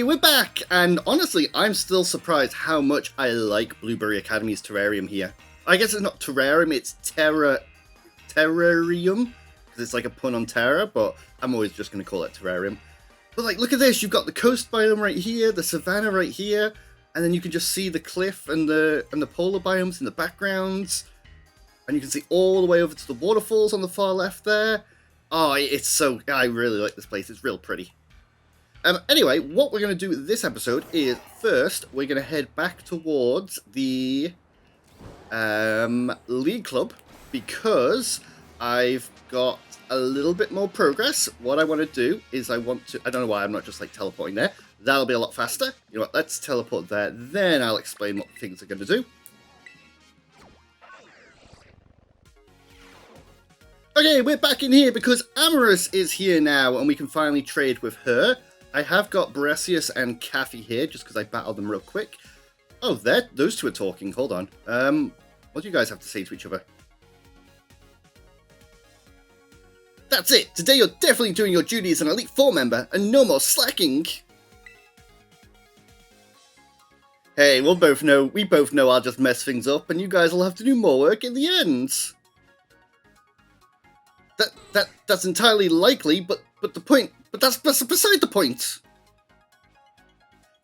we're back, and honestly, I'm still surprised how much I like Blueberry Academy's terrarium here. I guess it's not terrarium, it's terrarium, because it's like a pun on terror, but I'm always just going to call it terrarium. But like, look at this, you've got the coast biome right here, the savanna right here, and then you can just see the cliff and the polar biomes in the background, and you can see all the way over to the waterfalls on the far left there. Oh, it's so, I really like this place, it's real pretty. Anyway, what we're going to do this episode is, first, we're going to head back towards the League Club, because I've got a little bit more progress. What I want to do is I don't know why I'm not just like teleporting there. That'll be a lot faster. You know what, let's teleport there, then I'll explain what things are going to do. Okay, we're back in here because Amorous is here now, and we can finally trade with her. I have got Brassius and Caffey here, just because I battled them real quick. Oh, those two are talking. Hold on. What do you guys have to say to each other? That's it! Today you're definitely doing your duty as an Elite Four member, and no more slacking! Hey, we both know I'll just mess things up, and you guys will have to do more work in the end. That's entirely likely, but that's beside the point.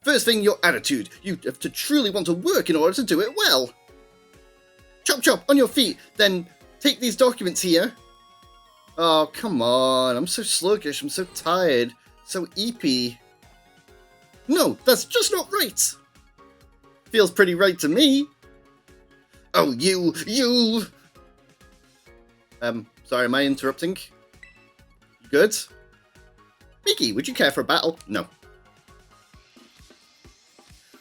First thing, your attitude. You have to truly want to work in order to do it well. Chop chop, on your feet, then take these documents here. Oh, come on, I'm so sluggish, I'm so tired, so eepy. No, that's just not right. Feels pretty right to me. Oh, you. Sorry, am I interrupting? You good? Miki, would you care for a battle? No.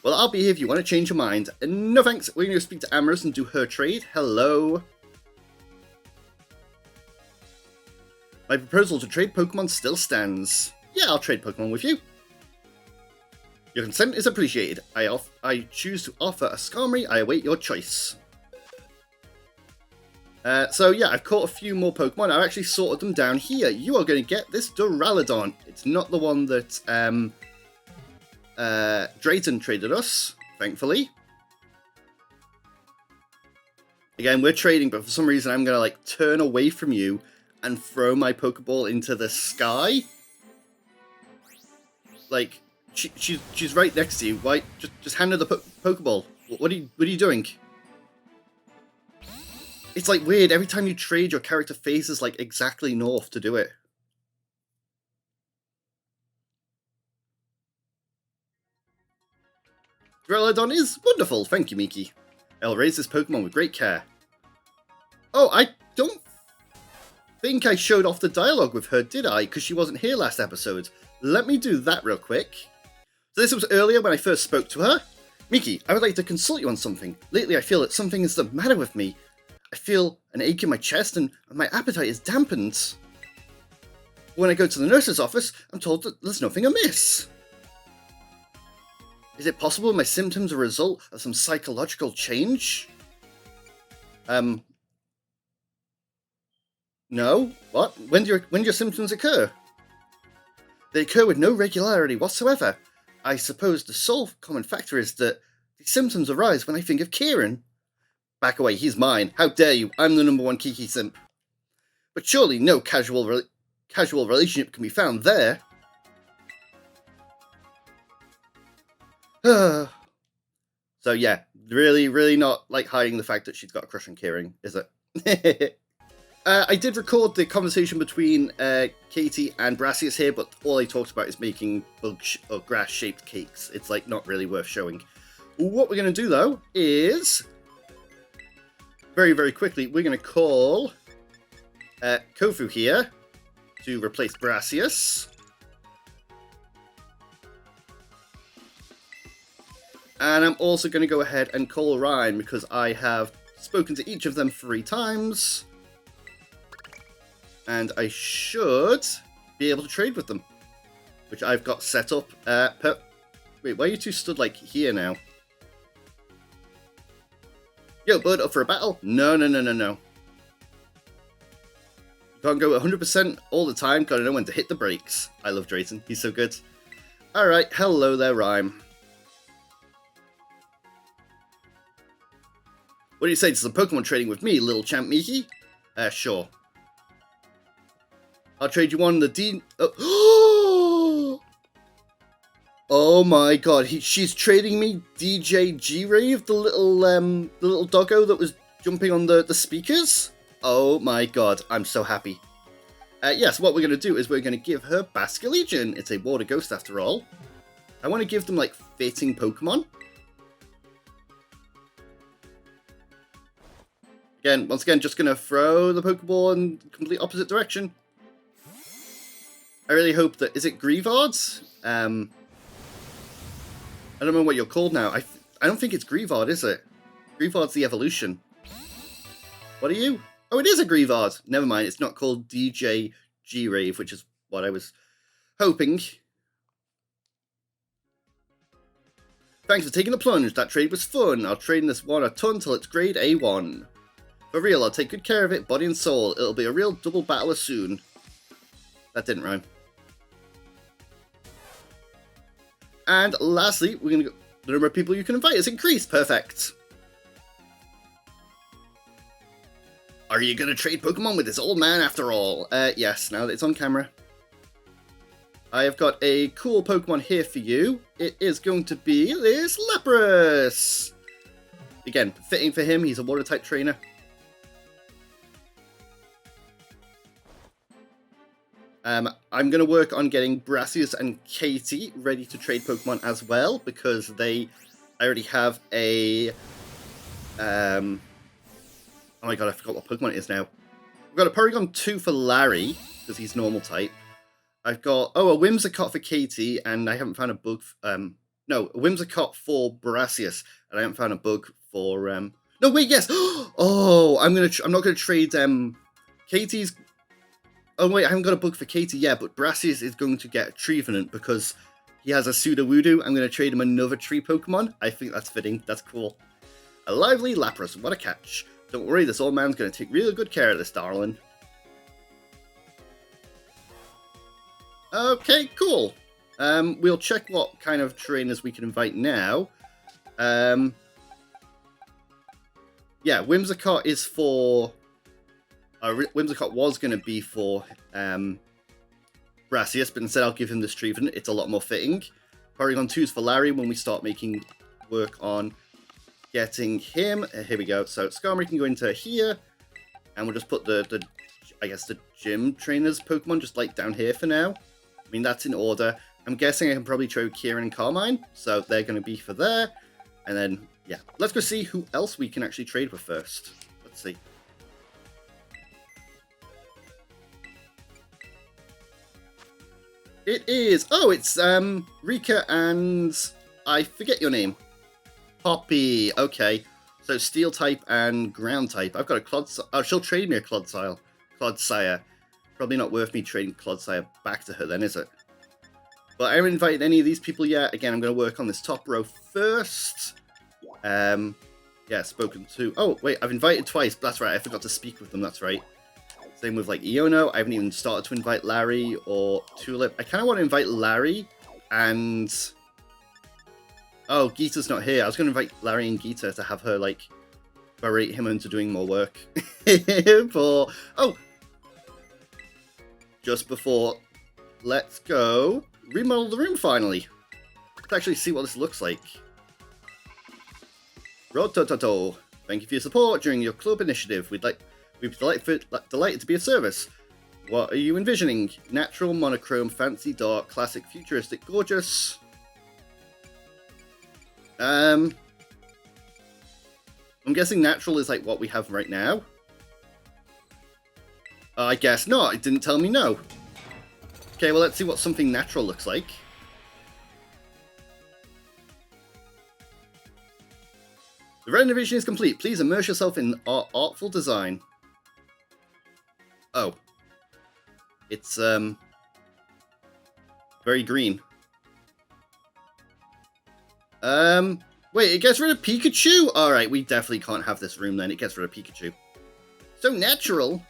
Well, I'll be here if you want to change your mind. No thanks, we're going to speak to Amorous and do her trade. Hello. My proposal to trade Pokemon still stands. Yeah, I'll trade Pokemon with you. Your consent is appreciated. I choose to offer a Skarmory. I await your choice. So yeah, I've caught a few more Pokemon. I've actually sorted them down here. You are going to get this Duraludon. It's not the one that Drayton traded us, thankfully. Again, we're trading, but for some reason I'm going to like turn away from you and throw my Pokeball into the sky. Like, she's right next to you. Why? Just hand her the Pokeball. What are you doing? It's like weird, every time you trade, your character faces like exactly north to do it. Duraludon is wonderful, thank you, Miki. I'll raise this Pokemon with great care. Oh, I don't think I showed off the dialogue with her, did I? Because she wasn't here last episode. Let me do that real quick. So this was earlier when I first spoke to her. Miki, I would like to consult you on something. Lately I feel that something is the matter with me. I feel an ache in my chest and my appetite is dampened. When I go to the nurse's office, I'm told that there's nothing amiss. Is it possible my symptoms are a result of some psychological change? No? What? When do your symptoms occur? They occur with no regularity whatsoever. I suppose the sole common factor is that the symptoms arise when I think of Kieran. Back away, he's mine. How dare you? I'm the #1 Kiki simp. But surely no casual relationship can be found there. So yeah, really not like hiding the fact that she's got a crush on Kieran, is it? I did record the conversation between Katie and Brassius here, but all I talked about is making bug or grass-shaped cakes. It's like not really worth showing. What we're going to do though is very quickly, we're going to call Kofu here to replace Brassius. And I'm also going to go ahead and call Ryan because I have spoken to each of them 3 times. And I should be able to trade with them, which I've got set up. Wait, why are you two stood like here now? Yo, bud, up for a battle? No. You can't go 100% all the time, gotta know when to hit the brakes. I love Drayton, he's so good. Alright, hello there, Rhyme. What do you say to some Pokemon trading with me, little champ Miki? Sure. I'll trade you one the D... Oh, oh my god, she's trading me DJ G-Rave, the little doggo that was jumping on the speakers? Oh my god, I'm so happy. Yes, what we're going to do is we're going to give her Basculegion. It's a water ghost after all. I want to give them, like, fitting Pokemon. Once again, just going to throw the Pokeball in complete opposite direction. I really hope that... Is it Greavard? I don't know what you're called now. I don't think it's Greavard, is it? Greavard's the evolution. What are you? Oh, it is a Greavard. Never mind, it's not called DJ G-Rave, which is what I was hoping. Thanks for taking the plunge. That trade was fun. I'll train this one a ton till it's grade A1. For real, I'll take good care of it, body and soul. It'll be a real double battler soon. That didn't rhyme. And lastly, we're going to go... The number of people you can invite has increased. Perfect. Are you going to trade Pokemon with this old man after all? Yes, now that it's on camera. I have got a cool Pokemon here for you. It is going to be this Lapras. Again, fitting for him. He's a water-type trainer. I'm going to work on getting Brassius and Katie ready to trade Pokemon as well, because I already have a... oh my god, I forgot what Pokemon it is now. I've got a Porygon 2 for Larry, because he's normal type. I've got, a Whimsicott for Katie, and I haven't found a bug... no, a Whimsicott for Brassius, and I haven't found a bug for... No, wait, yes! Oh, I'm not going to trade Katie's... Oh, wait, I haven't got a bug for Katie yet, but Brassius is going to get Trevenant because he has a Sudowoodo. I'm going to trade him another tree Pokemon. I think that's fitting. That's cool. A lively Lapras. What a catch. Don't worry, this old man's going to take really good care of this, darling. Okay, cool. We'll check what kind of trainers we can invite now. Yeah, Whimsicott is for... Whimsicott was going to be for Brassius, but instead I'll give him this Trevenant. It's a lot more fitting. Porygon 2 is for Larry when we start making work on getting him. Here we go. So Skarmory can go into here, and we'll just put the gym trainers Pokemon just like down here for now. I mean, that's in order. I'm guessing I can probably trade Kieran and Carmine, so they're going to be for there. And then, yeah, let's go see who else we can actually trade with first. Let's see. It is... Oh, it's Rika and... I forget your name. Poppy. Okay. So Steel type and Ground type. I've got a Clodsire. Oh, she'll trade me a Clodsire. Probably not worth me trading Clodsire back to her then, is it? But I haven't invited any of these people yet. Again, I'm going to work on this top row first. Yeah, spoken to... Oh, wait, I've invited twice. That's right, I forgot to speak with them. That's right. Same with, like, Iono. I haven't even started to invite Larry or Tulip. I kind of want to invite Larry and... Oh, Geeta's not here. I was going to invite Larry and Geeta to have her, like, berate him into doing more work. Oh! Just before... Let's go remodel the room, finally. Let's actually see what this looks like. Rotototo. Thank you for your support during your club initiative. We'd be delighted to be of service. What are you envisioning? Natural, monochrome, fancy, dark, classic, futuristic, gorgeous. I'm guessing natural is like what we have right now. I guess not. It didn't tell me no. Okay, well, let's see what something natural looks like. The renovation is complete. Please immerse yourself in our artful design. Oh. It's, very green. Wait, it gets rid of Pikachu? Alright, we definitely can't have this room then. It gets rid of Pikachu. So natural.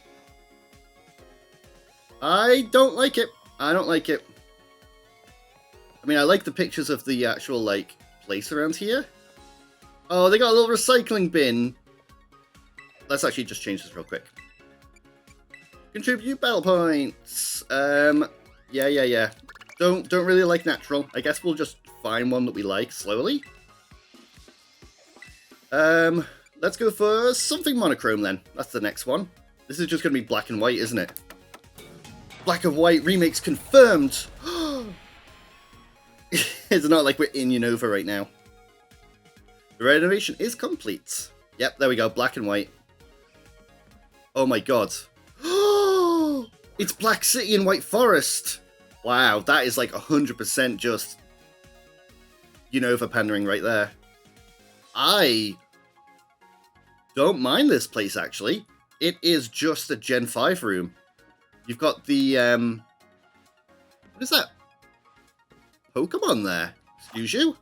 I don't like it. I don't like it. I mean, I like the pictures of the actual, like, place around here. Oh, they got a little recycling bin. Let's actually just change this real quick. Contribute battle points. Yeah. Don't really like natural. I guess we'll just find one that we like slowly. Let's go for something monochrome then. That's the next one. This is just going to be black and white, isn't it? Black and white remakes confirmed. It's not like we're in Unova right now. The renovation is complete. Yep, there we go. Black and white. Oh my god. It's Black City and White Forest. Wow, that is like 100% just Unova pandering right there. I don't mind this place, actually. It is just a Gen 5 room. You've got the, what is that? Pokemon there. Excuse you?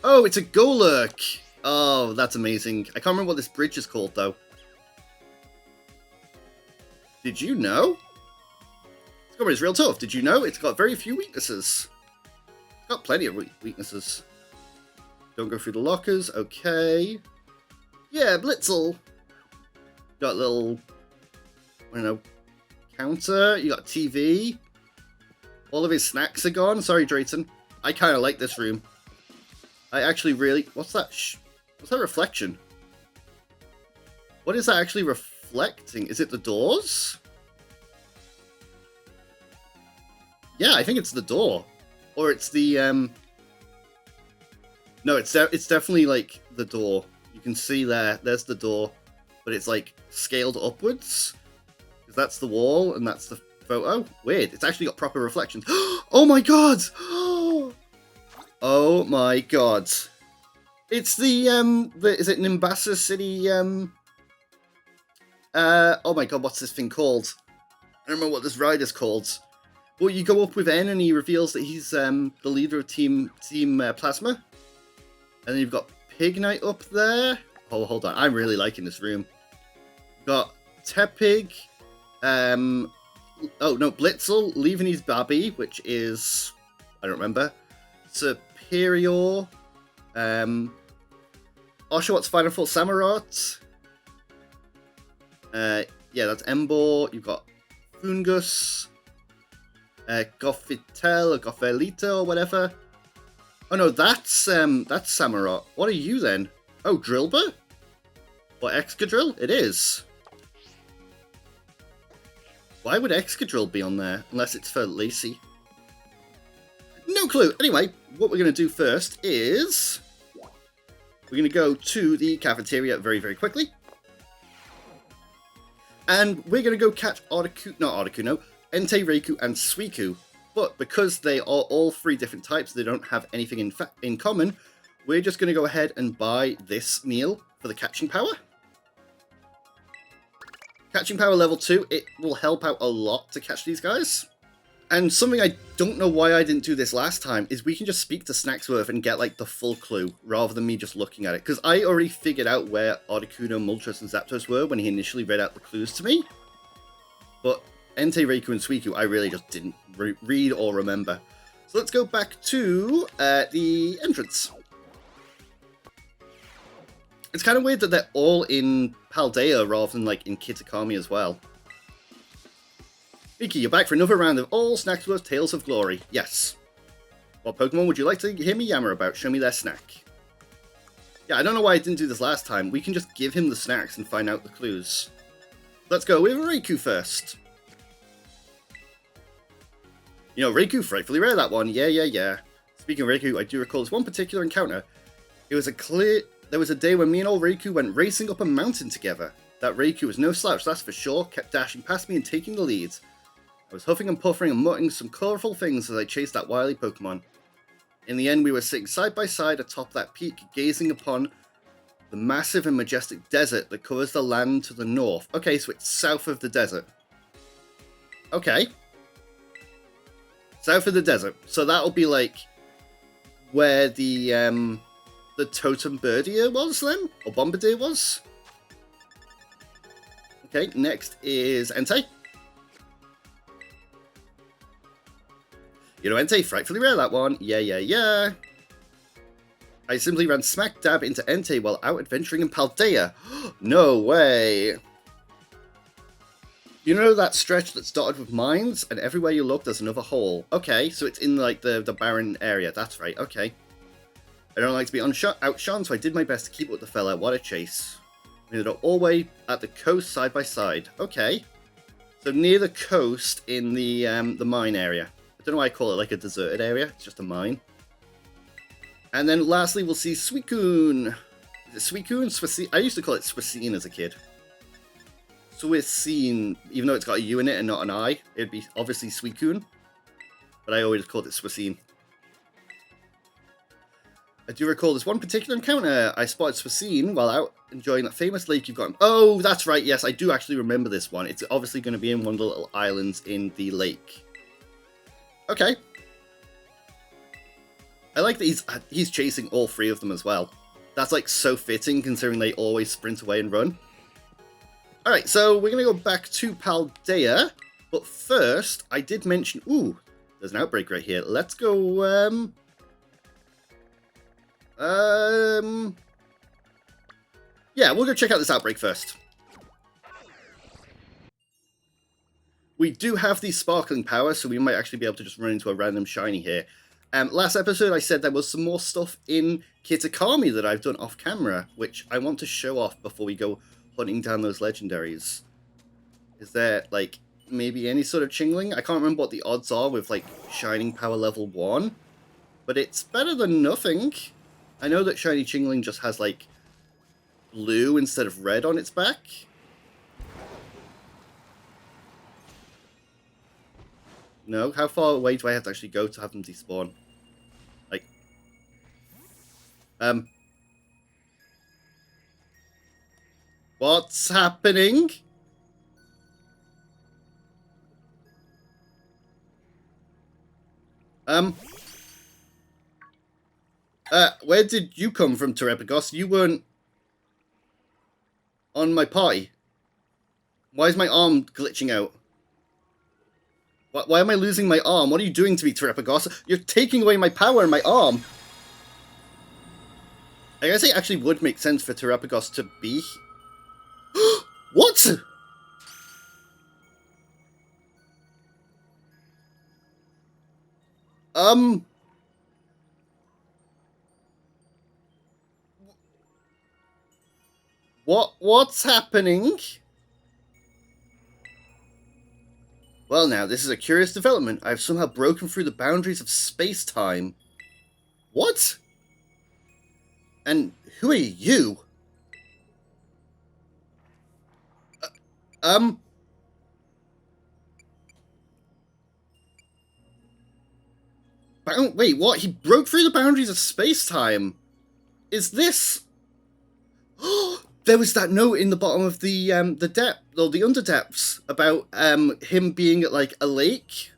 Oh, it's a Golurk. Oh, that's amazing. I can't remember what this bridge is called, though. Did you know? This Pokemon is real tough. Did you know? It's got very few weaknesses. It's got plenty of weaknesses. Don't go through the lockers. Okay. Yeah, Blitzel. Got a little, I don't know, counter. You got TV. All of his snacks are gone. Sorry, Drayton. I kind of like this room. I actually really... What's that? What's that reflection? What is that actually reflecting? Is it the doors? Yeah, I think it's the door. Or it's the... No, it's definitely, like, the door. You can see there. There's the door. But it's, like, scaled upwards. Because that's the wall, and that's the photo. Weird. It's actually got proper reflections. Oh my god! Oh my god. It's the is it Nimbasa City, oh my god, what's this thing called? I don't remember what this ride is called. Well, you go up with N and he reveals that he's the leader of Team Plasma. And then you've got Pig Knight up there. Oh, hold on. I'm really liking this room. Got Tepig. Oh, no, Blitzel leaving his Babby, which is... I don't remember. Superior. Oshawott Final Full Samurott. Yeah, that's Embor. You've got Fungus. Goffitel or Goffelita or whatever. Oh no, that's Samurott. What are you then? Oh, Drillbur? Or Excadrill? It is. Why would Excadrill be on there? Unless it's for Lacey. No clue. Anyway, what we're going to do first is... We're going to go to the cafeteria very, very quickly. And we're going to go catch Entei, Raikou, and Suicune. But because they are all three different types, they don't have anything in common, we're just going to go ahead and buy this meal for the catching power. Catching power level 2, it will help out a lot to catch these guys. And something I don't know why I didn't do this last time is we can just speak to Snacksworth and get like the full clue rather than me just looking at it. Because I already figured out where Articuno, Moltres, and Zapdos were when he initially read out the clues to me. But Entei, Raikou, and Suicune, I really just didn't read or remember. So let's go back to the entrance. It's kind of weird that they're all in Paldea rather than like in Kitakami as well. Miki, you're back for another round of all Snacksworth Tales of Glory. Yes. What Pokemon would you like to hear me yammer about? Show me their snack. Yeah, I don't know why I didn't do this last time. We can just give him the snacks and find out the clues. Let's go with Raikou first. You know, Raikou, frightfully rare, that one. Yeah. Speaking of Raikou, I do recall this one particular encounter. There was a day when me and old Raikou went racing up a mountain together. That Raikou was no slouch, that's for sure, kept dashing past me and taking the lead. I was huffing and puffing and muttering some colourful things as I chased that wily Pokemon. In the end, we were sitting side by side atop that peak, gazing upon the massive and majestic desert that covers the land to the north. Okay, so it's south of the desert. Okay. South of the desert. So that'll be like where the Totem Birdier was then? Or Bombardier was? Okay, next is Entei. You know, Entei, frightfully rare, that one. Yeah. I simply ran smack dab into Entei while out adventuring in Paldea. No way. You know that stretch that's dotted with mines, and everywhere you look there's another hole. Okay, so it's in like the barren area. That's right, okay. I don't like to be outshone, so I did my best to keep up with the fella. What a chase. We ended up all the way at the coast side by side. Okay. So near the coast in the mine area. I don't know why I call it like a deserted area. It's just a mine. And then lastly we'll see Suicune. Is it Suicune? Suicune? I used to call it Suicune as a kid. Suicune, even though it's got a U in it and not an I, it'd be obviously Suicune. But I always called it Suicune. I do recall this one particular encounter. I spotted Suicune while out enjoying that famous lake you've got. Oh, that's right, yes, I do actually remember this one. It's obviously going to be in one of the little islands in the lake. Okay. I like that he's chasing all three of them as well. That's like so fitting considering they always sprint away and run. Alright, so we're going to go back to Paldea. But first, I did mention... Ooh, there's an outbreak right here. Let's go... Yeah, we'll go check out this outbreak first. We do have the sparkling power, so we might actually be able to just run into a random shiny here. Last episode I said there was some more stuff in Kitakami that I've done off camera, which I want to show off before we go hunting down those legendaries. Is there, like, maybe any sort of chingling? I can't remember what the odds are with, like, Shining Power level 1. But it's better than nothing. I know that Shiny Chingling just has, like, blue instead of red on its back. No? How far away do I have to actually go to have them despawn? Like... What's happening? Where did you come from, Terepagos? You weren't on my party. Why is my arm glitching out? Why am I losing my arm? What are you doing to me, Terepagos? You're taking away my power and my arm. I guess it actually would make sense for Terepagos to be... What? What's happening? Well now, this is a curious development. I've somehow broken through the boundaries of space-time. What? And who are you? Wait, what? He broke through the boundaries of space-time? Is this... There was that note in the bottom of the depth, or the underdepths, about him being at like a lake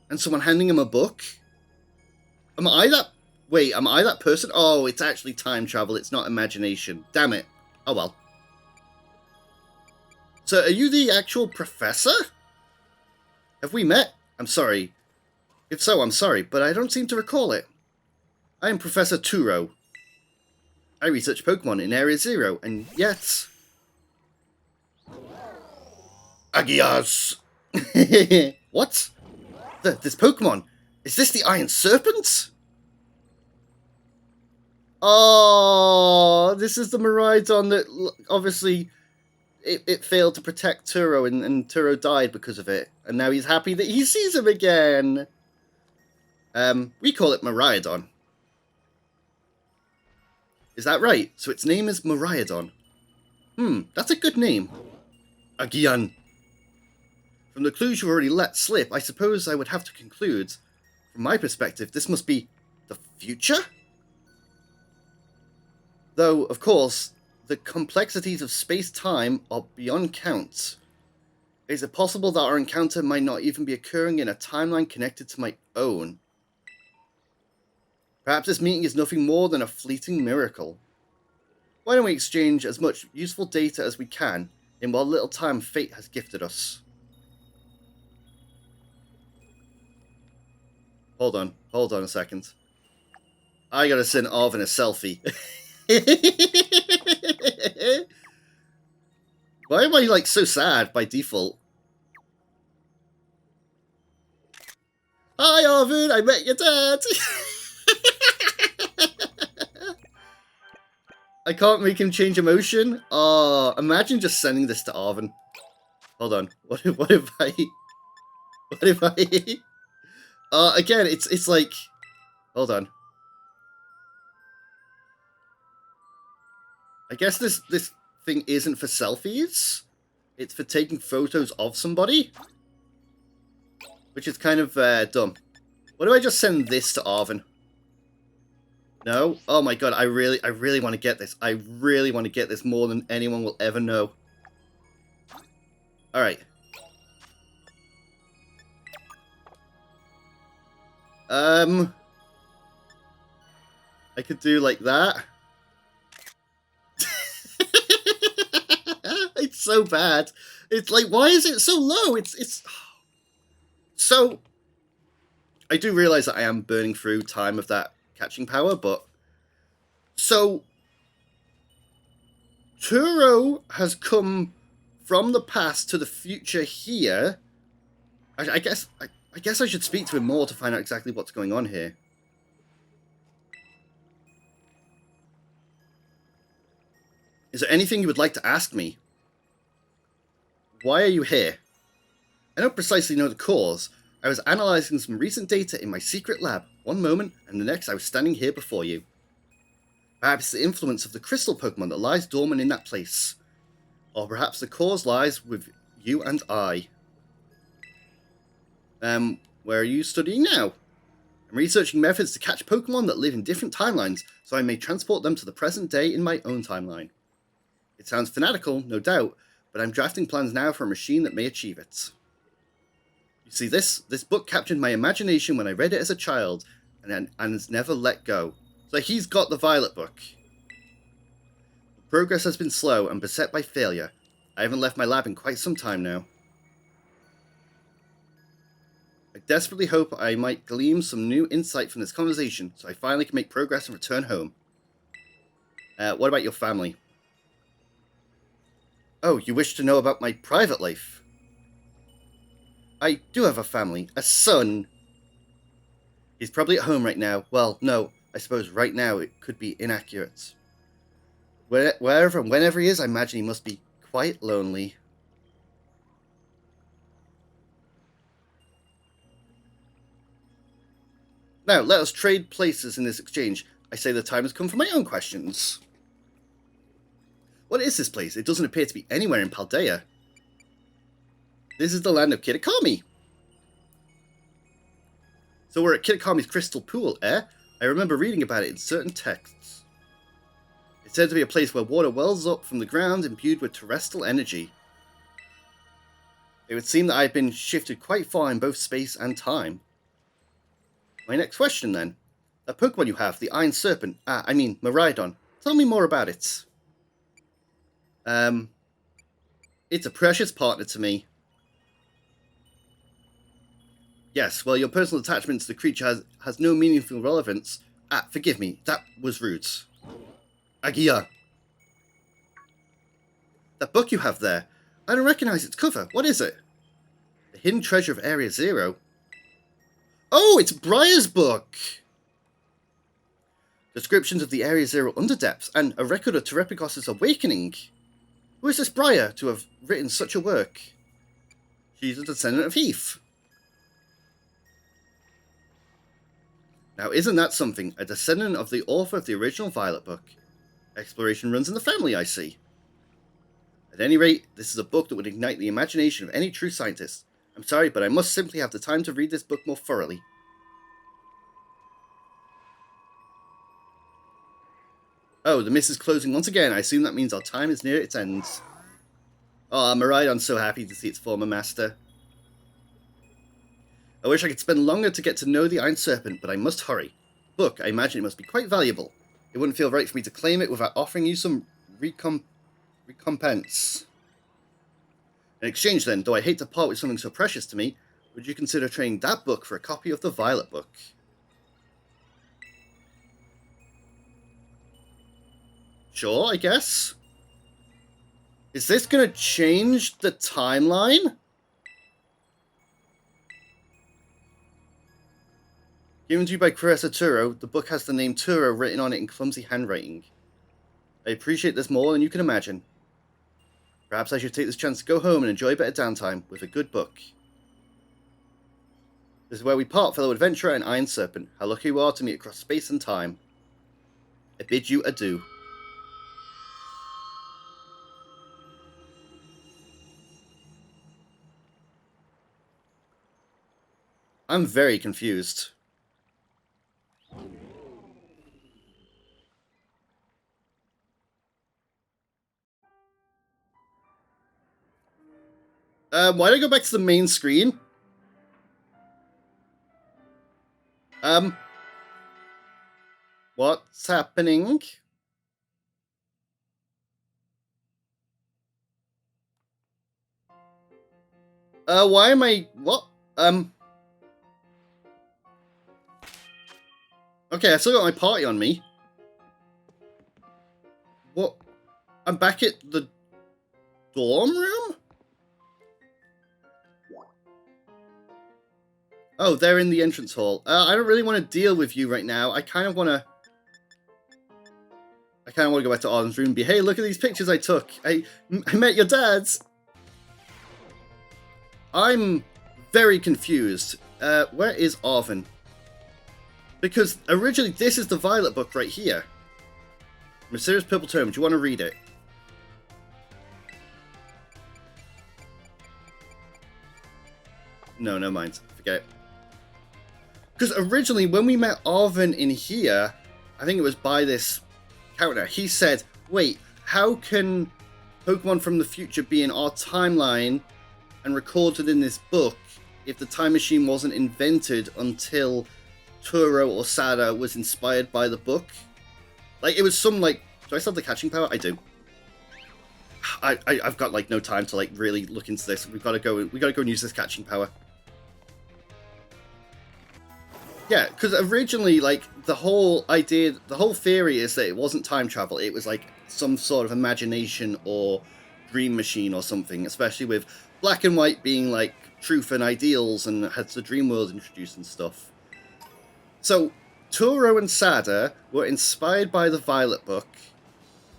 and someone handing him a book. Am I that person? Oh, it's actually time travel, it's not imagination. Damn it. Oh well. So are you the actual professor? Have we met? I'm sorry. If so, I'm sorry, but I don't seem to recall it. I am Professor Turo. I research Pokemon in Area Zero, and yet... Agias! What? This Pokemon? Is this the Iron Serpent? Oh, this is the Miraidon that, obviously, it failed to protect Turo, and Turo died because of it. And now he's happy that he sees him again. We call it Miraidon. Is that right? So its name is Miraidon. That's a good name. Agian. From the clues you've already let slip, I suppose I would have to conclude, from my perspective, this must be the future? Though, of course, the complexities of space-time are beyond count. Is it possible that our encounter might not even be occurring in a timeline connected to my own? Perhaps this meeting is nothing more than a fleeting miracle. Why don't we exchange as much useful data as we can in what little time fate has gifted us? Hold on a second. I gotta send Arvin a selfie. Why am I, like, so sad by default? Hi, Arvin! I met your dad! I can't make him change emotion? Imagine just sending this to Arvin. Hold on. What if I... again, it's like... Hold on. I guess this thing isn't for selfies. It's for taking photos of somebody. Which is kind of dumb. What do I just send this to Arvin? No? Oh my god, I really want to get this. I really want to get this more than anyone will ever know. Alright. I could do like that. It's so bad. It's like, why is it so low? It's... So, I do realize that I am burning through time of that catching power, but... So, Turo has come from the past to the future here. I guess I should speak to him more to find out exactly what's going on here. Is there anything you would like to ask me? Why are you here? I don't precisely know the cause. I was analysing some recent data in my secret lab. One moment, and the next I was standing here before you. Perhaps the influence of the crystal Pokemon that lies dormant in that place. Or perhaps the cause lies with you and I. Where are you studying now? I'm researching methods to catch Pokemon that live in different timelines, so I may transport them to the present day in my own timeline. It sounds fanatical, no doubt, but I'm drafting plans now for a machine that may achieve it. You see, this book captured my imagination when I read it as a child, and has never let go. So he's got the Violet book. Progress has been slow and beset by failure. I haven't left my lab in quite some time now. I desperately hope I might glean some new insight from this conversation, so I finally can make progress and return home. What about your family? Oh, you wish to know about my private life? I do have a family, a son. He's probably at home right now. Well, no, I suppose right now it could be inaccurate. Wherever and whenever he is, I imagine he must be quite lonely. Now, let us trade places in this exchange. I say the time has come for my own questions. What is this place? It doesn't appear to be anywhere in Paldea. This is the land of Kitakami. So we're at Kitakami's crystal pool, eh? I remember reading about it in certain texts. It's said to be a place where water wells up from the ground imbued with terrestrial energy. It would seem that I've been shifted quite far in both space and time. My next question then. That Pokemon you have, the Iron Serpent, Miraidon. Tell me more about it. It's a precious partner to me. Yes, well, your personal attachment to the creature has no meaningful relevance. Forgive me, that was rude. Agia. That book you have there, I don't recognize its cover. What is it? The Hidden Treasure of Area Zero. Oh, it's Briar's book! Descriptions of the Area Zero Underdepths and a record of Terepagos' awakening. Who is this Briar to have written such a work? She's a descendant of Heath. Now, isn't that something? A descendant of the author of the original Violet book. Exploration runs in the family, I see. At any rate, this is a book that would ignite the imagination of any true scientist. I'm sorry, but I must simply have the time to read this book more thoroughly. Oh, the mist is closing once again. I assume that means our time is near its end. Oh, Miraidon's so happy to see its former master. I wish I could spend longer to get to know the Iron Serpent, but I must hurry. Book, I imagine it must be quite valuable. It wouldn't feel right for me to claim it without offering you some recompense. In exchange then, though I hate to part with something so precious to me, Would you consider trading that book for a copy of the Violet book? Sure, I guess. Is this going to change the timeline? Given to you by Professor Turo, the book has the name Turo written on it in clumsy handwriting. I appreciate this more than you can imagine. Perhaps I should take this chance to go home and enjoy a bit of downtime with a good book. This is where we part, fellow adventurer and Iron Serpent. How lucky you are to meet across space and time. I bid you adieu. I'm very confused. Why don't I go back to the main screen? What's happening? Why am I... What? Okay, I still got my party on me. What? I'm back at the dorm room? Oh, they're in the entrance hall. I don't really want to deal with you right now. I kind of want to go back to Arden's room and be, hey, look at these pictures I took. I met your dads. I'm very confused. Where is Arven? Because originally this is the Violet book right here. Mysterious Purple Tome. Do you want to read it? No, no mind. Forget it. Because originally, when we met Arven in here, I think it was by this counter, he said, wait, how can Pokemon from the future be in our timeline and recorded in this book if the time machine wasn't invented until Turo or Sada was inspired by the book? Like, it was some, like... Do I still have the catching power? I do. I've got, like, no time to, like, really look into this. We gotta go and use this catching power. Yeah, because originally, like, the whole theory is that it wasn't time travel. It was, like, some sort of imagination or dream machine or something, especially with Black and White being, like, truth and ideals and had the dream world introduced and stuff. So, Turo and Sada were inspired by the Violet book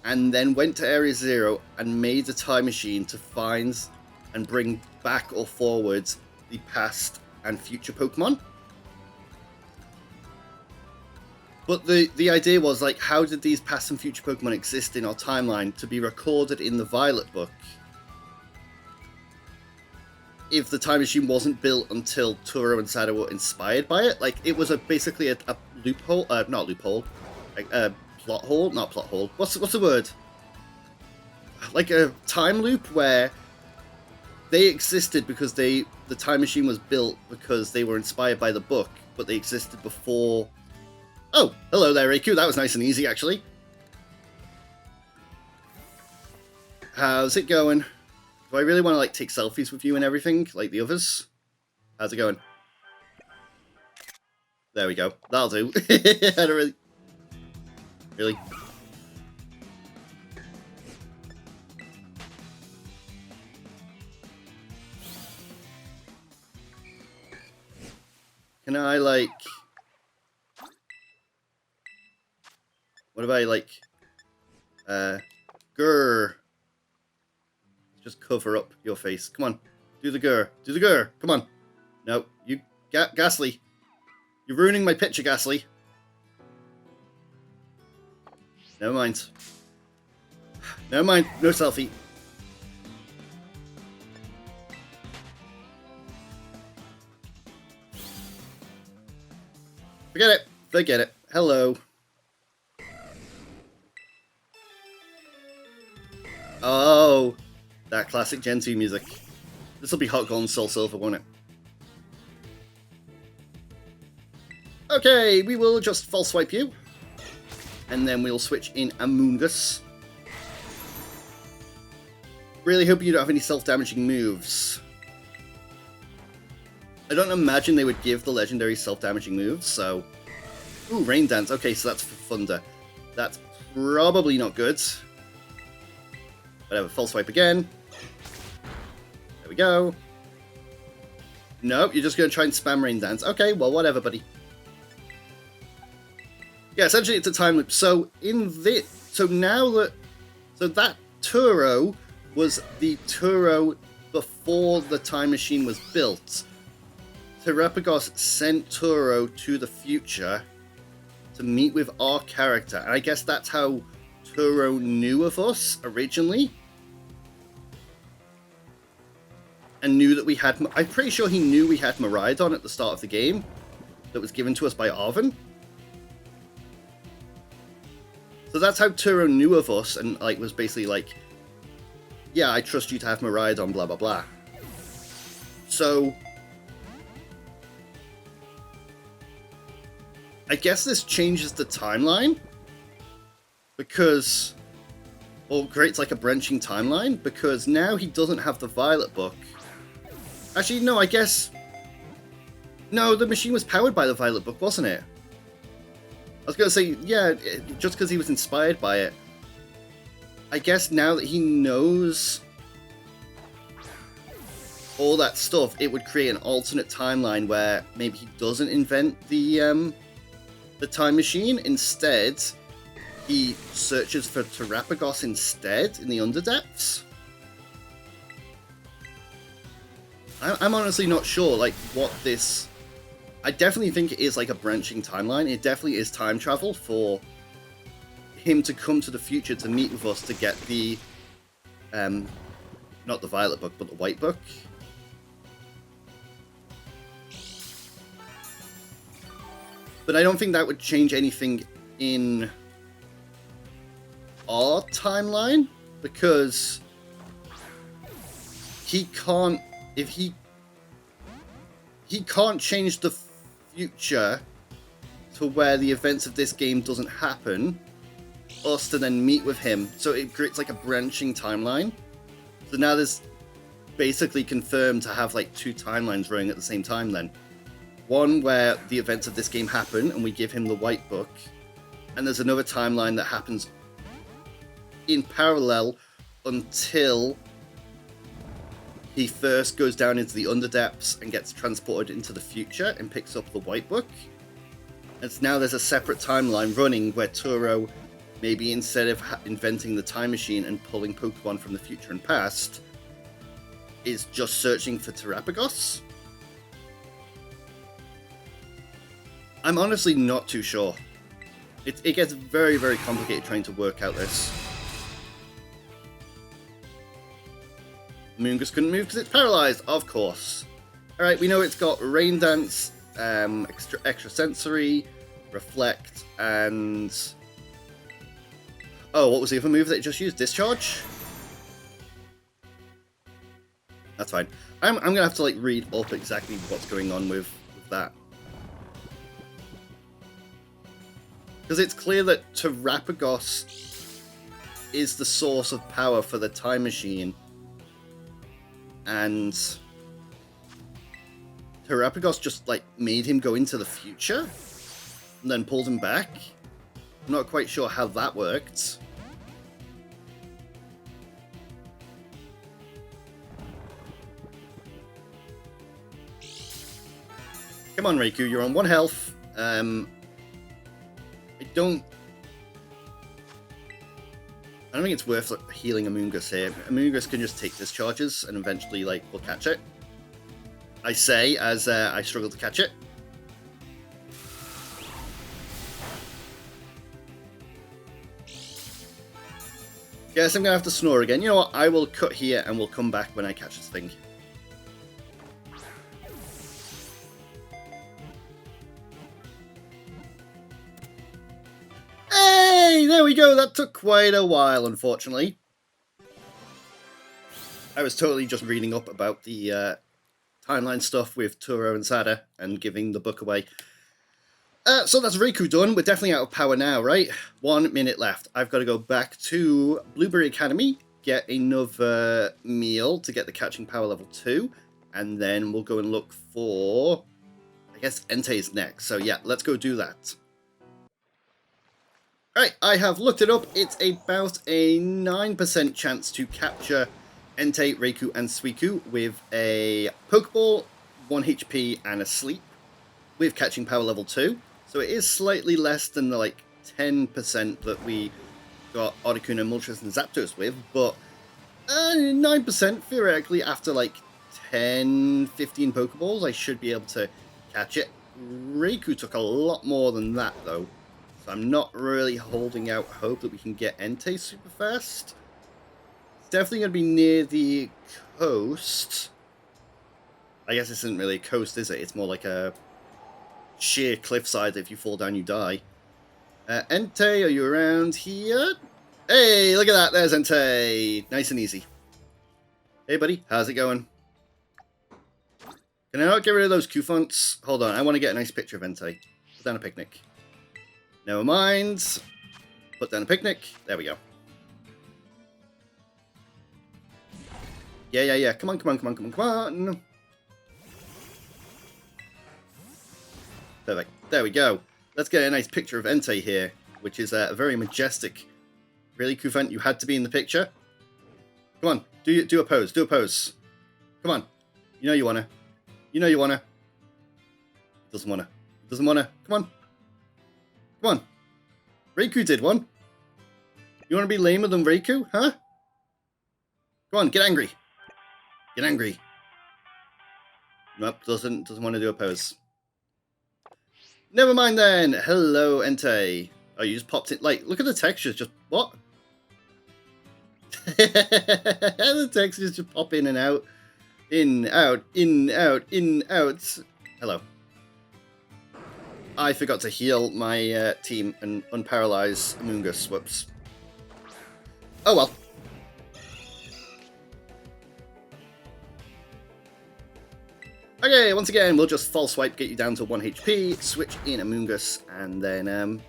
and then went to Area Zero and made a time machine to find and bring back or forward the past and future Pokemon. But the idea was, like, how did these past and future Pokemon exist in our timeline to be recorded in the Violet book if the time machine wasn't built until Turo and Sada were inspired by it? Like, it was basically a loophole, not loophole, like a plot hole, not plot hole. What's the word? Like a time loop where they existed because the time machine was built because they were inspired by the book, but they existed before. Oh, hello there, Raikou. That was nice and easy, actually. How's it going? Do I really want to, like, take selfies with you and everything, like the others? How's it going? There we go. That'll do. I don't really... Really? Can I, like... What if I, like... Grr. Just cover up your face. Come on. Do the grr. Do the grr. Come on. No. You... Ghastly. You're ruining my picture, Ghastly. Never mind. Never mind. No selfie. Forget it. Forget it. Hello. Oh. That classic Gen 2 music. This will be Hot Gold and Soul Silver, won't it? Okay, we will just false swipe you. And then we'll switch in Amoongus. Really hope you don't have any self-damaging moves. I don't imagine they would give the legendary self-damaging moves, so... Ooh, Rain Dance. Okay, so that's for Thunder. That's probably not good. Whatever, False Swipe again. There we go. Nope, you're just going to try and spam Rain Dance. Okay, well, whatever, buddy. Yeah, essentially it's a time loop. So in this... So now that... So that Turo was the Turo before the time machine was built. Terapagos sent Turo to the future to meet with our character. And I guess that's how Turo knew of us originally. And knew that we had... I'm pretty sure he knew we had Miraidon at the start of the game. That was given to us by Arven. So that's how Turo knew of us and like was basically like, yeah, I trust you to have Miraidon, blah, blah, blah. So... I guess this changes the timeline. Because... Or creates like a branching timeline. Because now he doesn't have the Violet Book. Actually, no, I guess... No, the machine was powered by the Violet Book, wasn't it? I was going to say, yeah, just because he was inspired by it. I guess now that he knows all that stuff, it would create an alternate timeline where maybe he doesn't invent the time machine. Instead, he searches for Terapagos instead in the Underdepths. I'm honestly not sure, like, what this... I definitely think it is like a branching timeline. It definitely is time travel for him to come to the future to meet with us to get the, not the Violet Book, but the White Book. But I don't think that would change anything in our timeline, because he can't, if he can't change the future to where the events of this game doesn't happen, us to then meet with him. So it creates like a branching timeline. So now there's basically confirmed to have like two timelines running at the same time then. One where the events of this game happen and we give him the White Book. And there's another timeline that happens in parallel until he first goes down into the Underdepths and gets transported into the future and picks up the White Book. And so now there's a separate timeline running where Turo, maybe instead of inventing the time machine and pulling Pokemon from the future and past, is just searching for Terapagos. I'm honestly not too sure. It gets very, very complicated trying to work out this. Moongus couldn't move because it's paralyzed, of course. Alright, we know it's got Rain Dance, extra sensory, Reflect, and... Oh, what was the other move that it just used? Discharge? That's fine. I'm gonna have to like read up exactly what's going on with that. Because it's clear that Terapagos is the source of power for the time machine. And Terapagos just, like, made him go into the future and then pulled him back. I'm not quite sure how that worked. Come on, Raikou, you're on 1 health. I don't think it's worth healing Amoonguss here. Amoonguss can just take discharges and eventually, like, we'll catch it. I say as I struggle to catch it. Guess I'm gonna have to snore again. You know what? I will cut here and we'll come back when I catch this thing. Hey, there we go. That took quite a while, unfortunately. I was totally just reading up about the timeline stuff with Turo and Sada and giving the book away. So that's Raikou done. We're definitely out of power now, right? 1 minute left. I've got to go back to Blueberry Academy, get another meal to get the catching power level 2, and then we'll go and look for, I guess, Entei's next. So yeah, let's go do that. Alright, I have looked it up. It's about a 9% chance to capture Entei, Raikou, and Suicune with a Pokeball, 1 HP, and a Sleep with Catching Power level 2. So it is slightly less than the 10% that we got Articuno, Moltres, and Zapdos with, but 9% theoretically after 10, 15 Pokeballs, I should be able to catch it. Raikou took a lot more than that though, so I'm not really holding out hope that we can get Entei super fast. It's definitely going to be near the coast. I guess this isn't really a coast, is it? It's more like a sheer cliffside that if you fall down you die. Entei, are you around here? Hey, look at that, there's Entei. Nice and easy. Hey buddy, how's it going? Can I not get rid of those Q-fonts? Hold on, I want to get a nice picture of Entei. Put down a picnic. Never mind. Put down a picnic. There we go. Yeah. Come on. Perfect. There we go. Let's get a nice picture of Entei here, which is a very majestic. Really, Q-font, you had to be in the picture. Come on, do a pose. Do a pose. Come on. You know you wanna. You know you wanna. Doesn't wanna. Doesn't wanna. Come on. Come on. Raikou did one. You wanna be lamer than Raikou, huh? Come on, get angry. Get angry. Nope, doesn't want to do a pose. Never mind then. Hello, Entei. Oh, you just popped it. Look at the textures. Just what? The textures just pop in and out. In, out, in, out, in, out. Hello. I forgot to heal my team and unparalyze Amoonguss. Whoops. Oh well. Okay, once again, we'll just false swipe, get you down to 1 HP, switch in Amoonguss, and then,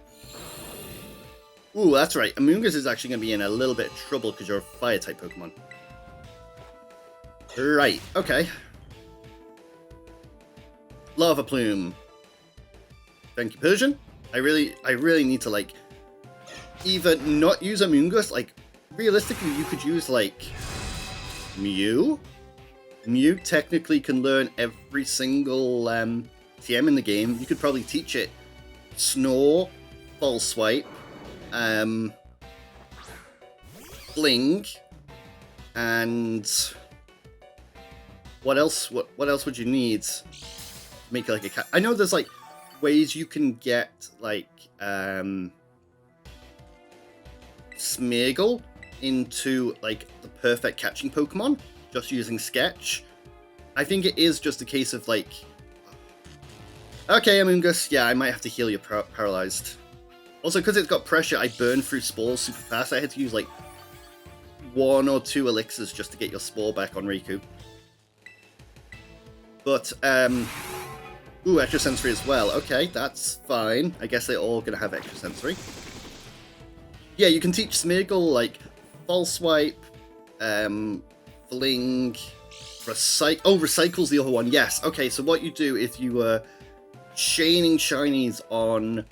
ooh, that's right. Amoonguss is actually going to be in a little bit of trouble because you're a Fire-type Pokemon. Right, okay. Lava Plume. Thank you, Persian. I really need to, either not use Amoonguss, realistically, you could use, Mew? Mew technically can learn every single TM in the game. You could probably teach it Snore, False Swipe, Fling, and what else? What else would you need to make it a cat? I know there's ways you can get Smeargle into the perfect catching Pokemon. Just using Sketch. I think it is just a case of okay, Amoonguss, yeah, I might have to heal you paralyzed. Also, because it's got pressure, I burn through spores super fast. I had to use 1 or 2 elixirs just to get your spore back on Raikou. But, ooh, extra sensory as well. Okay, that's fine. I guess they're all gonna have extra sensory. Yeah, you can teach Smeargle, False Swipe, Fling, Recycle. Oh, Recycle's the other one. Yes. Okay, so what you do if you were chaining shinies on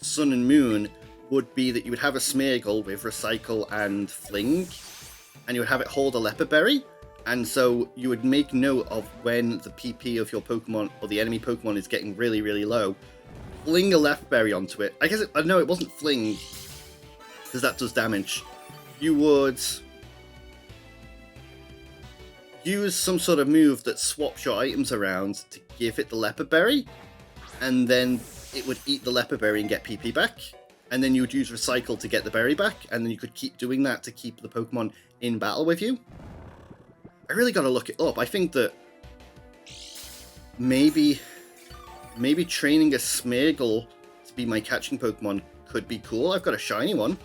Sun and Moon would be that you would have a Smeargle with Recycle and Fling, and you would have it hold a Leopard Berry, and so you would make note of when the PP of your Pokemon or the enemy Pokemon is getting really, really low. Fling a Leopard Berry onto it. I guess no, it wasn't Fling, because that does damage. You would use some sort of move that swaps your items around to give it the Leopard Berry, and then it would eat the Leopard Berry and get PP back, and then you would use Recycle to get the berry back, and then you could keep doing that to keep the Pokemon in battle with you. I really gotta look it up. I think that maybe training a Smeargle to be my catching Pokemon could be cool. I've got a shiny one.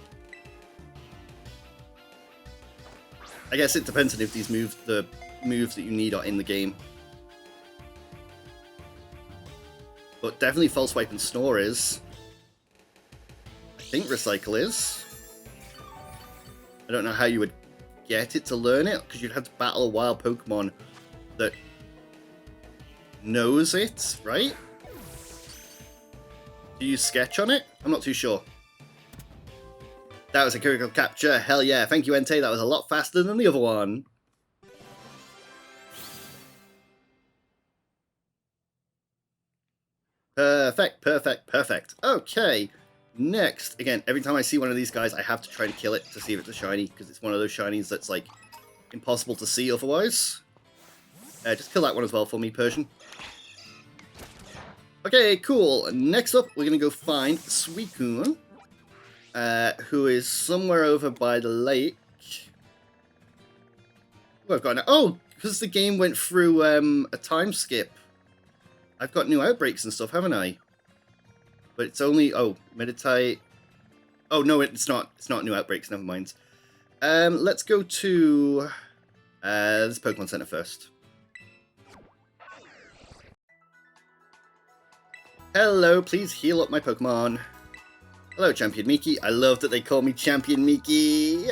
I guess it depends on if these moves, the moves that you need, are in the game. But definitely False Swipe and Snore is. I think Recycle is. I don't know how you would get it to learn it, because you'd have to battle a wild Pokemon that knows it, right? Do you sketch on it? I'm not too sure. That was a critical capture. Hell yeah. Thank you, Entei. That was a lot faster than the other one. Perfect, perfect, perfect. Okay. Next, again, every time I see one of these guys, I have to try to kill it to see if it's a shiny, because it's one of those shinies that's, like, impossible to see otherwise. Just kill that one as well for me, Persian. Okay, cool. Next up, we're going to go find Suicune, who is somewhere over by the lake. Oh, I've got oh, because the game went through a time skip. I've got new outbreaks and stuff, haven't I? But it's only... Oh, meditate... Oh, no, it's not. It's not new outbreaks, never mind. Let's go to this Pokemon Center first. Hello, please heal up my Pokemon. Hello, Champion Miki. I love that they call me Champion Miki.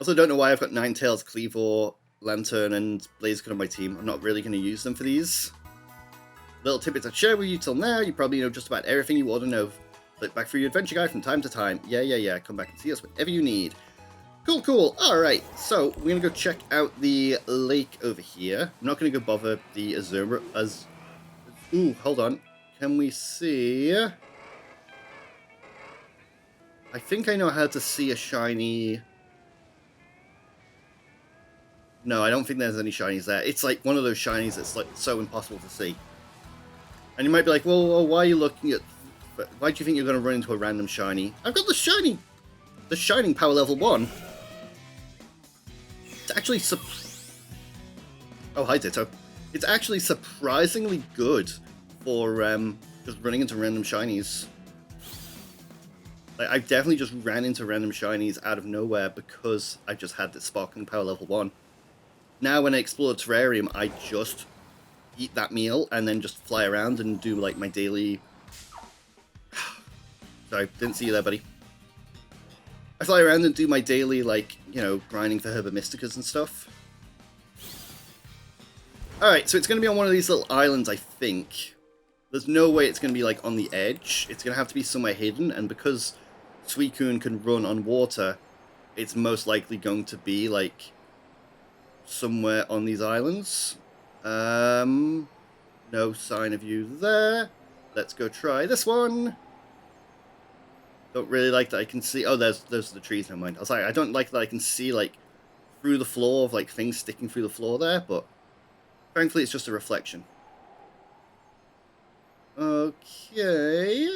Also, don't know why I've got Ninetales, Cleavor, Lantern, and Blaziken on my team. I'm not really going to use them for these. Little tidbits I've shared with you till now. You probably know just about everything you ought to know. Look back through your adventure guide from time to time. Yeah. Come back and see us whenever you need. Cool. Alright, so we're going to go check out the lake over here. I'm not going to go bother the Azumarill. Ooh, hold on. Can we see... I think I know how to see a shiny... No, I don't think there's any shinies there. It's like one of those shinies that's like so impossible to see. And you might be like, well, why are you looking at... Why do you think you're going to run into a random shiny? I've got the shiny... The Shining Power Level 1. It's actually... Oh, hi, Ditto. It's actually surprisingly good for just running into random shinies. Like, I definitely just ran into random shinies out of nowhere because I just had this Sparkling Power Level 1. Now, when I explore the terrarium, I just eat that meal and then just fly around and do, like, my daily... Sorry, didn't see you there, buddy. I fly around and do my daily, like, you know, grinding for Herba Mysticas and stuff. Alright, so it's going to be on one of these little islands, I think. There's no way it's going to be, like, on the edge. It's going to have to be somewhere hidden, and because Suicune can run on water, it's most likely going to be, like... somewhere on these islands. No sign of you there. Let's go try this one. Don't really like that I can see... Oh, those are the trees, never mind. I was like, I don't like that I can see, like, through the floor of, like, things sticking through the floor there, but thankfully it's just a reflection. Okay.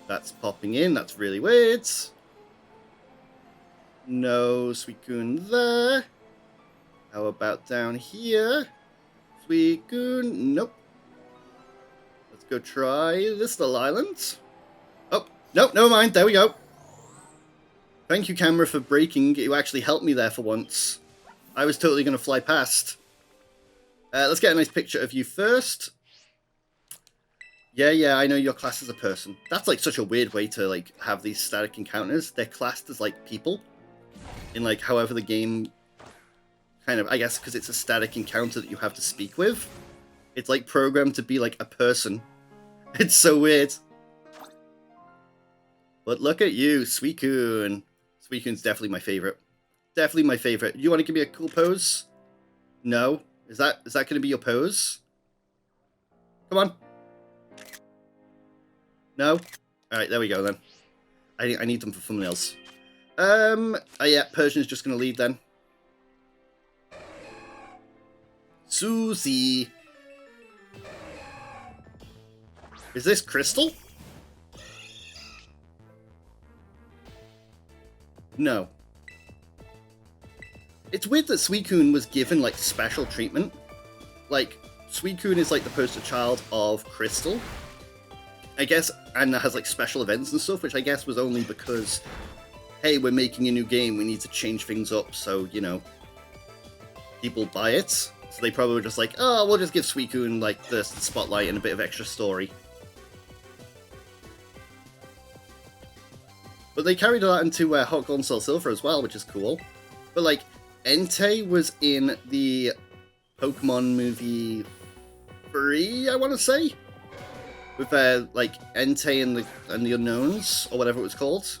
That's popping in. That's really weird. No Suicune there. How about down here? Suicune, nope. Let's go try this little island. Oh, no, never mind. There we go. Thank you, camera, for breaking. You actually helped me there for once. I was totally going to fly past. Let's get a nice picture of you first. Yeah, I know you're classed as a person. That's, like, such a weird way to, like, have these static encounters. They're classed as, like, people. In, like, however the game kind of, I guess, because it's a static encounter that you have to speak with. It's, like, programmed to be, like, a person. It's so weird. But look at you, Suicune. Suicune's definitely my favorite. Definitely my favorite. You want to give me a cool pose? No? Is that going to be your pose? Come on. No? Alright, there we go then. I need them for thumbnails. Oh yeah, Persian's just going to lead then. Susie. Is this Crystal? No. It's weird that Suicune was given, like, special treatment. Like, Suicune is, like, the poster child of Crystal. I guess, and has, like, special events and stuff, which I guess was only because... hey, we're making a new game, we need to change things up, so, you know, people buy it. So they probably were just like, oh, we'll just give Suicune, like, the spotlight and a bit of extra story. But they carried that into Hot Gold and Soul Silver as well, which is cool. But like, Entei was in the Pokemon movie 3, I want to say, with like Entei and the Unknowns, or whatever it was called.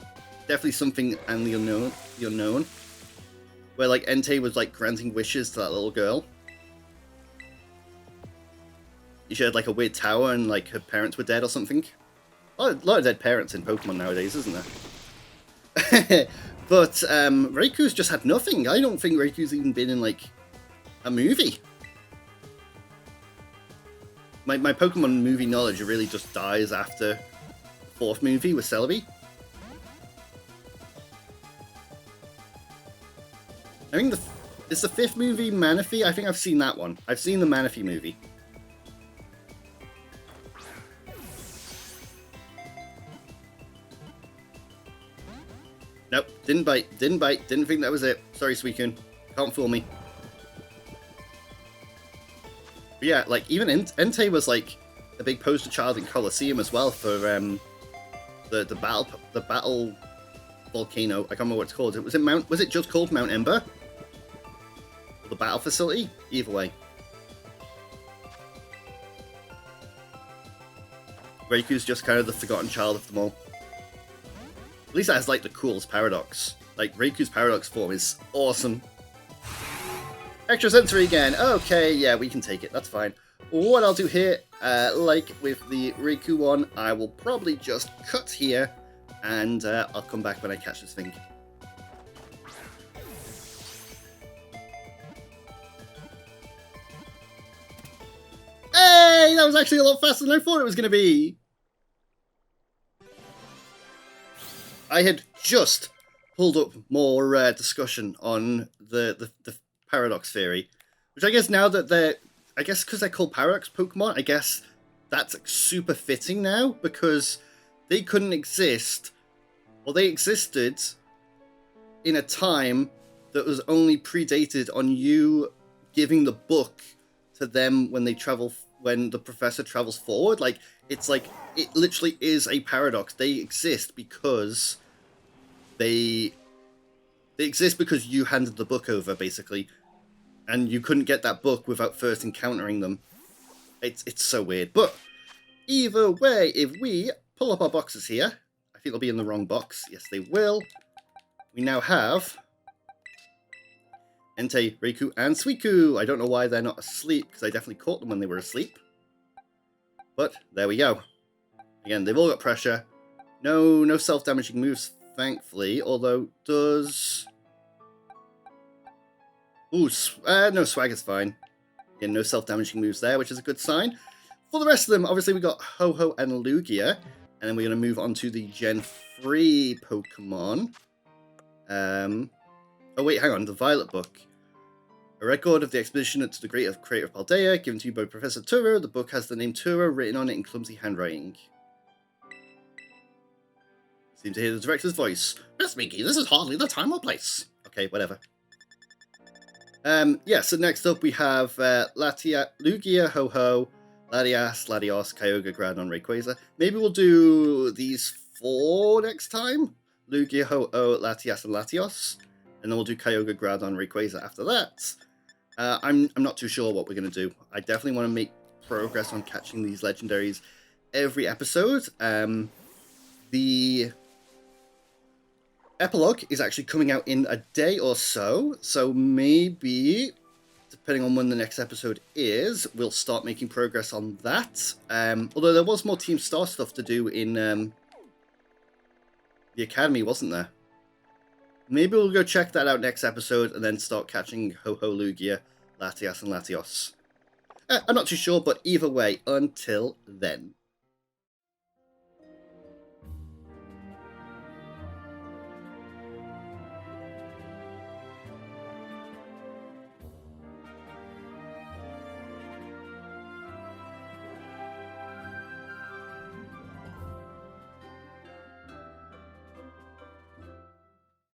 Definitely something and the unknown, where like Entei was like granting wishes to that little girl. She had like a weird tower and like her parents were dead or something. A lot of dead parents in Pokemon nowadays, isn't there? But Raikou's just had nothing. I don't think Raikou's even been in like a movie. My Pokemon movie knowledge really just dies after the 4th movie with Celebi. I think it's the 5th movie, Manaphy. I think I've seen that one. I've seen the Manaphy movie. Nope, didn't bite, didn't bite, didn't think that was it. Sorry, Suicune. Can't fool me. But yeah, like, even Entei was, like, a big poster child in Colosseum as well for, the battle volcano. I can't remember what it's called. Was it just called Mount Ember? Or the battle facility? Either way. Raikou's just kind of the forgotten child of them all. At least that has, like, the coolest paradox. Like, Raikou's paradox form is awesome. Extra sensory again. Okay, yeah, we can take it. That's fine. What I'll do here, like with the Raikou one, I will probably just cut here, and I'll come back when I catch this thing. Hey! That was actually a lot faster than I thought it was going to be! I had just pulled up more discussion on the paradox theory, which I guess now that because they're called paradox Pokemon, I guess that's super fitting now, because they couldn't exist, or they existed in a time that was only predated on you giving the book to them when the professor travels forward. Like, it's like, it literally is a paradox. They exist because they exist because you handed the book over, basically, and you couldn't get that book without first encountering them. It's so weird. But either way, if we pull up our boxes here, I think they'll be in the wrong box. Yes, they will. We now have Entei, Raikou, and Suicune. I don't know why they're not asleep, because I definitely caught them when they were asleep. But there we go. Again, they've all got pressure. No self-damaging moves, thankfully, although does... Ooh, no, Swag is fine. Again, no self-damaging moves there, which is a good sign. For the rest of them, obviously we got Ho-Oh and Lugia, and then we're going to move on to the Gen 3 Pokemon. Oh wait, hang on, the Violet Book. A record of the expedition to the Great Crater of Paldea, given to you by Professor Turo. The book has the name Turo written on it in clumsy handwriting. Seem to hear the director's voice. Miss Miki, this is hardly the time or place. Okay, whatever. Yeah, so next up we have Lugia, Ho-Oh, Latias, Latios, Kyogre, Groudon, Rayquaza. Maybe we'll do these 4 next time. Lugia, Ho-Oh, Latias, and Latios. And then we'll do Kyogre, Groudon, Rayquaza after that. I'm not too sure what we're going to do. I definitely want to make progress on catching these legendaries every episode. The epilogue is actually coming out in a day or so, so maybe, depending on when the next episode is, we'll start making progress on that. Although there was more Team Star stuff to do in the Academy, wasn't there? Maybe we'll go check that out next episode and then start catching Ho-Oh, Lugia, Latias, and Latios. I'm not too sure, but either way, until then.